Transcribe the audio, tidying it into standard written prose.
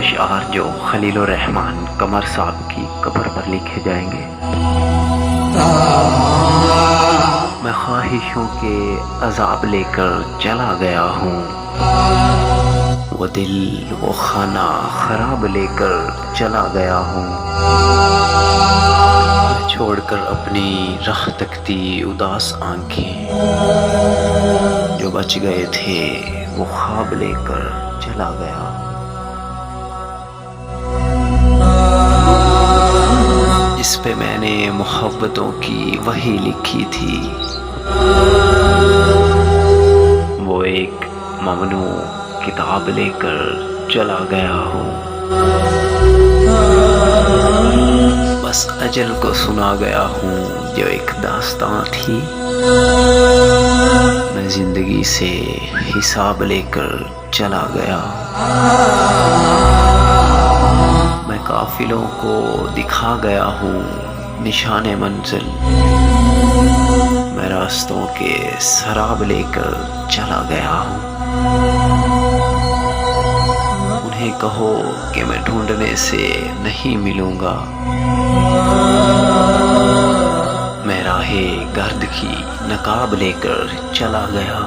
اشعار جو خلیل الرحمن قمر صاحب کی قبر پر لکھے جائیں گے۔ میں خواہشوں کے عذاب لے کر چلا گیا ہوں، وہ دل وہ خانہ خراب لے کر چلا گیا ہوں، میں چھوڑ کر اپنی رخ تکتی اداس آنکھیں، جو بچ گئے تھے وہ خواب لے کر چلا گیا۔ جس پہ میں نے محبتوں کی وحی لکھی تھی، وہ ایک ممنوع کتاب لے کر چلا گیا ہوں، بس اجل کو سنا گیا ہوں جو ایک داستان تھی، میں زندگی سے حساب لے کر چلا گیا۔ میں قافلوں کو دکھا گیا ہوں نشان منزل، میں راستوں کے سراب لے کر چلا گیا ہوں۔ انہیں کہو کہ میں ڈھونڈنے سے نہیں ملوں گا، میں راہ گرد کی نقاب لے کر چلا گیا۔